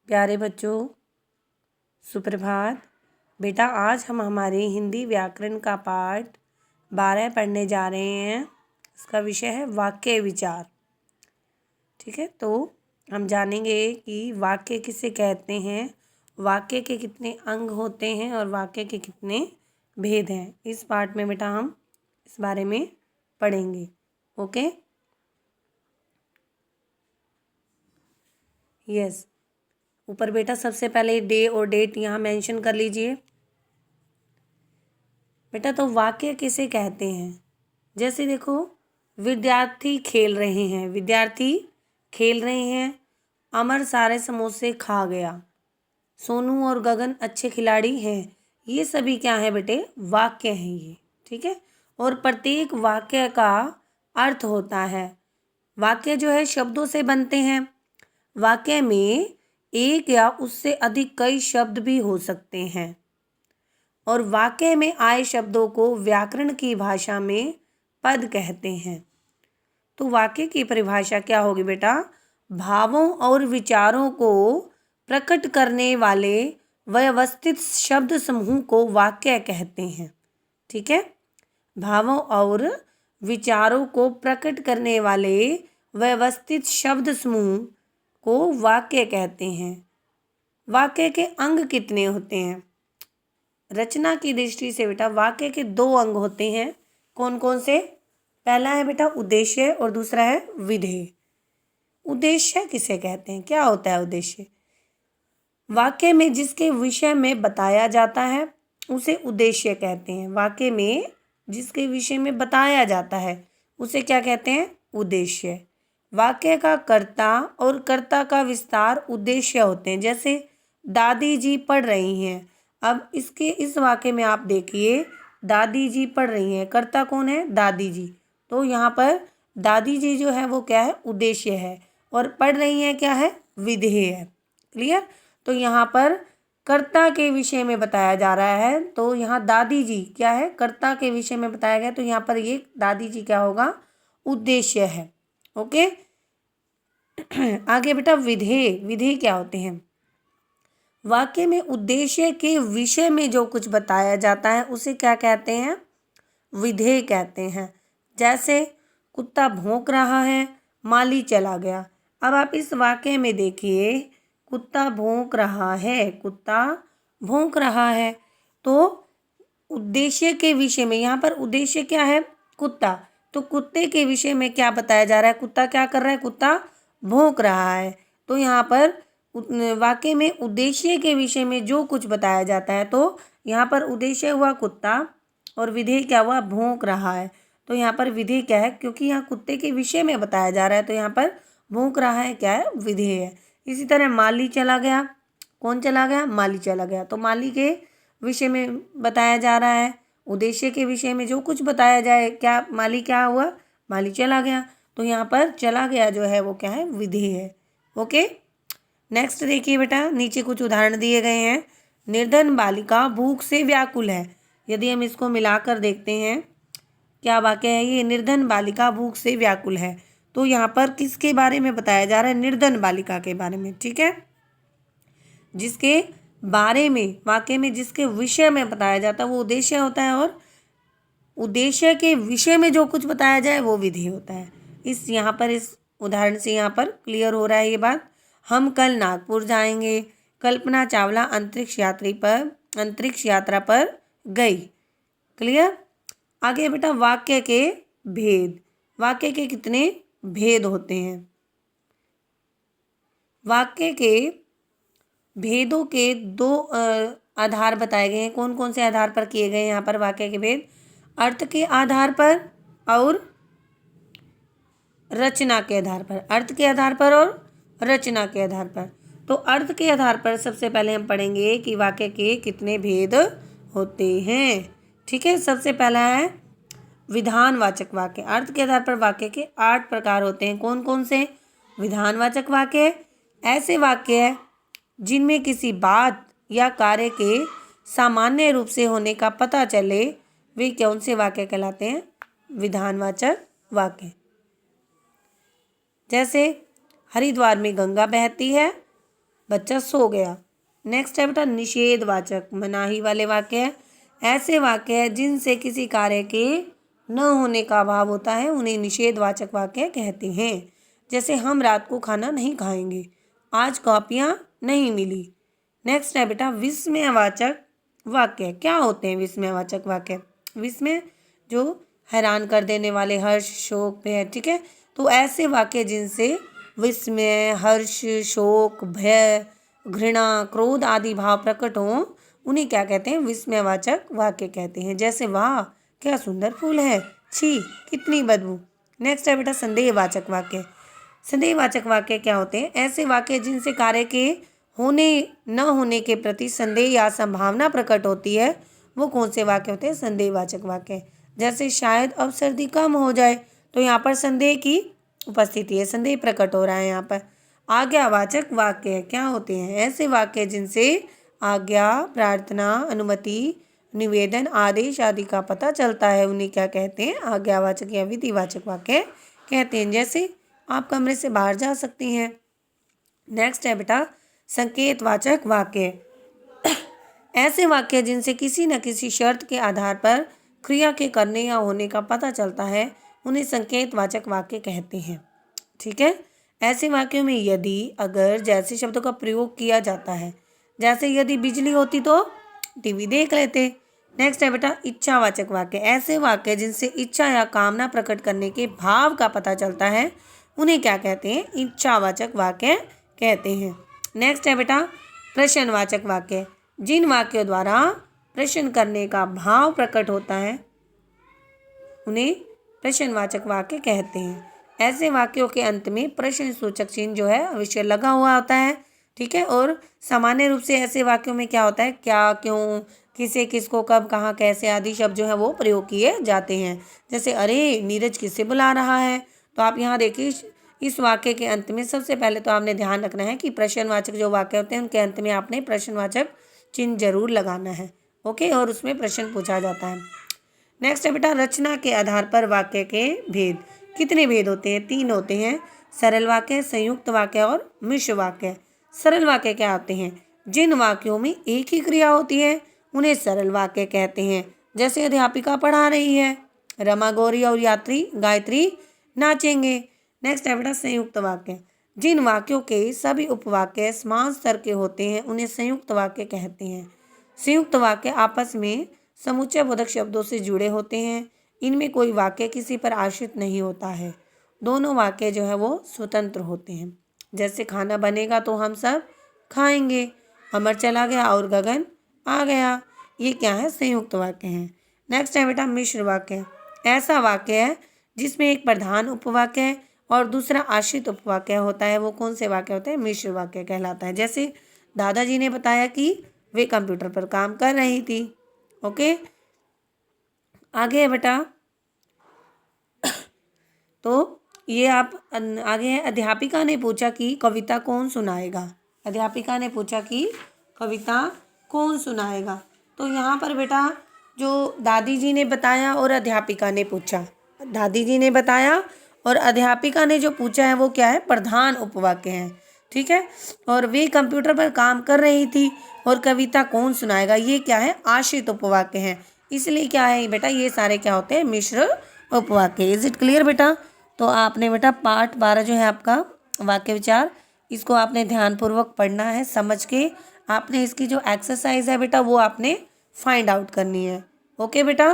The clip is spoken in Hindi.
प्यारे बच्चों, सुप्रभात। बेटा, आज हम हमारे हिंदी व्याकरण का पाठ 12 पढ़ने जा रहे हैं। इसका विषय है वाक्य विचार। ठीक है, तो हम जानेंगे कि वाक्य किसे कहते हैं, वाक्य के कितने अंग होते हैं और वाक्य के कितने भेद हैं। इस पाठ में बेटा हम इस बारे में पढ़ेंगे। Okay, yes. ऊपर बेटा सबसे पहले डे और डेट यहाँ मेंशन कर लीजिए। बेटा, तो वाक्य किसे कहते हैं? जैसे देखो, विद्यार्थी खेल रहे हैं, विद्यार्थी खेल रहे हैं। अमर सारे समोसे खा गया। सोनू और गगन अच्छे खिलाड़ी हैं। ये सभी क्या है बेटे? वाक्य हैं ये। ठीक है, और प्रत्येक वाक्य का अर्थ होता है। वाक्य जो है शब्दों से बनते हैं। वाक्य में एक या उससे अधिक कई शब्द भी हो सकते हैं और वाक्य में आए शब्दों को व्याकरण की भाषा में पद कहते हैं। तो वाक्य की परिभाषा क्या होगी बेटा? भावों और विचारों को प्रकट करने वाले व्यवस्थित शब्द समूह को वाक्य कहते हैं। ठीक है, भावों और विचारों को प्रकट करने वाले व्यवस्थित शब्द समूह को वाक्य कहते हैं। वाक्य के अंग कितने होते हैं? रचना की दृष्टि से बेटा वाक्य के 2 अंग होते हैं। कौन कौन से? पहला है बेटा उद्देश्य और दूसरा है विधेय। उद्देश्य किसे कहते हैं? क्या होता है उद्देश्य? वाक्य में जिसके विषय में बताया जाता है उसे उद्देश्य कहते हैं। वाक्य में जिसके विषय में बताया जाता है उसे क्या कहते हैं? उद्देश्य। वाक्य का कर्ता और कर्ता का विस्तार उद्देश्य होते हैं। जैसे दादी जी पढ़ रही हैं। अब इस वाक्य में आप देखिए, दादी जी पढ़ रही हैं, कर्ता कौन है? दादी जी। तो यहाँ पर दादी जी जो है वो क्या है? उद्देश्य है, और पढ़ रही हैं क्या है? विधेय है। क्लियर? तो यहाँ पर कर्ता के विषय में बताया जा रहा है, तो यहाँ दादी जी क्या है? कर्ता के विषय में बताया गया, तो यहाँ पर ये दादी जी क्या होगा? उद्देश्य है। ओके, आगे बेटा विधेय। विधेय क्या होते हैं? वाक्य में उद्देश्य के विषय में जो कुछ बताया जाता है उसे क्या कहते हैं? विधेय कहते हैं। जैसे कुत्ता भौंक रहा है, माली चला गया। अब आप इस वाक्य में देखिए, कुत्ता भौंक रहा है, कुत्ता भौंक रहा है। तो उद्देश्य के विषय में, यहाँ पर उद्देश्य क्या है? कुत्ता। तो कुत्ते के विषय में क्या बताया जा रहा है? कुत्ता क्या कर रहा है? कुत्ता भौंक रहा है। तो यहाँ पर वाक्य में उद्देश्य के विषय में जो कुछ बताया जाता है, तो यहाँ पर उद्देश्य हुआ कुत्ता और विधेय क्या हुआ? भौंक रहा है। तो यहाँ पर विधेय क्या है? क्योंकि यहाँ कुत्ते के विषय में बताया जा रहा है, तो यहाँ पर भौंक रहा है क्या है? विधेय है। इसी तरह माली चला गया। कौन चला गया? माली चला गया। तो माली के विषय में बताया जा रहा है। उद्देश्य के विषय में जो कुछ बताया जाए, क्या माली क्या हुआ? माली चला गया। तो यहाँ पर चला गया जो है वो क्या है? विधेय है। ओके, नेक्स्ट देखिए बेटा, नीचे कुछ उदाहरण दिए गए हैं। निर्धन बालिका भूख से व्याकुल है। यदि हम इसको मिलाकर देखते हैं, क्या वाक्य है ये? निर्धन बालिका भूख से व्याकुल है। तो यहाँ पर किसके बारे में बताया जा रहा है? निर्धन बालिका के बारे में। ठीक है, जिसके बारे में वाक्य में जिसके विषय में बताया जाता है वो उद्देश्य होता है, और उद्देश्य के विषय में जो कुछ बताया जाए वो विधेय होता है। इस उदाहरण से यहाँ पर क्लियर हो रहा है ये बात। हम कल नागपुर जाएंगे। कल्पना चावला अंतरिक्ष यात्रा पर गई। क्लियर? आगे बेटा वाक्य के भेद। वाक्य के कितने भेद होते हैं? वाक्य के भेदों के 2 आधार बताए गए हैं। कौन कौन से आधार पर किए गए हैं यहाँ पर वाक्य के भेद? अर्थ के आधार पर और रचना के आधार पर। अर्थ के आधार पर और रचना के आधार पर। तो अर्थ के आधार पर सबसे पहले हम पढ़ेंगे कि वाक्य के कितने भेद होते हैं। ठीक है, सबसे पहला है विधानवाचक वाक्य। अर्थ के आधार पर वाक्य के 8 प्रकार होते हैं। कौन कौन से? विधानवाचक वाक्य ऐसे वाक्य है जिनमें किसी बात या कार्य के सामान्य रूप से होने का पता चले, वे कौन से वाक्य कहलाते हैं? विधानवाचक वाक्य। जैसे हरिद्वार में गंगा बहती है, बच्चा सो गया। नेक्स्ट है बेटा निषेधवाचक, मनाही वाले वाक्य है। ऐसे वाक्य है जिनसे किसी कार्य के न होने का भाव होता है, उन्हें निषेधवाचक वाक्य कहते हैं। जैसे हम रात को खाना नहीं खाएंगे, आज कॉपियाँ नहीं मिली। नेक्स्ट है बेटा विस्मयवाचक वाक्य। क्या होते हैं विस्मयवाचक वाक्य? विस्मय जो हैरान कर देने वाले, हर्ष, शोक, भय, ठीक है। तो ऐसे वाक्य जिनसे विस्मय, हर्ष, शोक, भय, घृणा, क्रोध आदि भाव प्रकट हों, उन्हें क्या कहते हैं? विस्मयवाचक वाक्य कहते हैं। जैसे वाह क्या सुंदर फूल है, छी कितनी बदबू। नेक्स्ट है बेटा संदेहवाचक वाक्य। संदेहवाचक वाक्य क्या होते हैं? ऐसे वाक्य जिनसे कार्य के होने न होने के प्रति संदेह या संभावना प्रकट होती है, वो कौन से वाक्य होते हैं? संदेहवाचक वाक्य। जैसे शायद अब सर्दी कम हो जाए, तो यहाँ पर संदेह की उपस्थिति है, संदेह प्रकट हो रहा है यहाँ पर। आज्ञावाचक वाक्य क्या होते हैं? ऐसे वाक्य जिनसे आज्ञा, प्रार्थना, अनुमति, निवेदन, आदेश आदि का पता चलता है, उन्हें क्या कहते हैं? आज्ञावाचक या विधिवाचक वाक्य कहते हैं। जैसे आप कमरे से बाहर जा सकती हैं। नेक्स्ट है बेटा संकेतवाचक वाक्य। ऐसे वाक्य जिनसे किसी न किसी शर्त के आधार पर क्रिया के करने या होने का पता चलता है, उन्हें संकेतवाचक वाक्य कहते हैं। ठीक है। ऐसे वाक्यों में यदि, अगर जैसे शब्दों का प्रयोग किया जाता है। जैसे यदि बिजली होती तो टीवी देख लेते। नेक्स्ट है बेटा इच्छावाचक वाक्य। ऐसे वाक्य जिनसे इच्छा या कामना प्रकट करने के भाव का पता चलता है, उन्हें क्या कहते हैं? इच्छावाचक वाक्य कहते हैं। नेक्स्ट है बेटा प्रश्नवाचक वाक्य। जिन वाक्यों द्वारा प्रश्न करने का भाव प्रकट होता है, उन्हें प्रश्नवाचक वाक्य कहते हैं। ऐसे वाक्यों के अंत में प्रश्न सूचक चिन्ह जो है अवश्य लगा हुआ होता है। ठीक है। और सामान्य रूप से ऐसे वाक्यों में क्या होता है? क्या, क्यों, किसे, किसको, कब, कहाँ, कैसे आदि शब्द जो है वो प्रयोग किए जाते हैं। जैसे अरे नीरज किससे बुला रहा है, तो आप यहाँ देखिए इस वाक्य के अंत में सबसे पहले तो आपने ध्यान रखना है कि प्रश्नवाचक जो वाक्य होते हैं उनके अंत में आपने प्रश्नवाचक चिन्ह जरूर लगाना है। ओके। और उसमें प्रश्न पूछा जाता है। नेक्स्ट है बेटा रचना के आधार पर वाक्य के भेद। कितने भेद होते हैं? 3 होते हैं। सरल वाक्य, संयुक्त वाक्य और मिश्र वाक्य। सरल वाक्य क्या होते हैं? जिन वाक्यों में एक ही क्रिया होती है, उन्हें सरल वाक्य कहते हैं। जैसे अध्यापिका पढ़ा रही है, रमा, गौरी और यात्री गायत्री नाचेंगे। नेक्स्ट है बेटा संयुक्त वाक्य। जिन वाक्यों के सभी उपवाक्य समान स्तर के होते हैं, उन्हें संयुक्त वाक्य कहते हैं। संयुक्त वाक्य आपस में समुच्चय बोधक शब्दों से जुड़े होते हैं। इनमें कोई वाक्य किसी पर आश्रित नहीं होता है। दोनों वाक्य जो है वो स्वतंत्र होते हैं। जैसे खाना बनेगा तो हम सब खाएंगे, अमर चला गया और गगन आ गया। ये क्या है? संयुक्त वाक्य हैं। नेक्स्ट है बेटा मिश्र वाक्य। ऐसा वाक्य है जिसमें एक प्रधान उपवाक्य और दूसरा आश्रित उपवाक्य होता है। वो कौन से वाक्य होते हैं? मिश्र वाक्य कहलाता है। जैसे दादाजी ने बताया कि वे कंप्यूटर पर काम कर रही थी। ओके। आगे है बेटा तो ये आप आगे है अध्यापिका ने पूछा कि कविता कौन सुनाएगा। अध्यापिका ने पूछा कि कविता कौन सुनाएगा। तो यहाँ पर बेटा जो दादी जी ने बताया और अध्यापिका ने पूछा, दादी जी ने बताया और अध्यापिका ने जो पूछा है वो क्या है? प्रधान उपवाक्य है। ठीक है। और वे कंप्यूटर पर काम कर रही थी और कविता कौन सुनाएगा, ये क्या है? आश्रित उपवाक्य है। इसलिए क्या है बेटा? ये सारे क्या होते हैं? मिश्र उपवाक्य। इज इट क्लियर बेटा? तो आपने बेटा पार्ट 12 जो है आपका वाक्य विचार, इसको आपने ध्यानपूर्वक पढ़ना है। समझ के आपने इसकी जो एक्सरसाइज है बेटा वो आपने फाइंड आउट करनी है। ओके बेटा।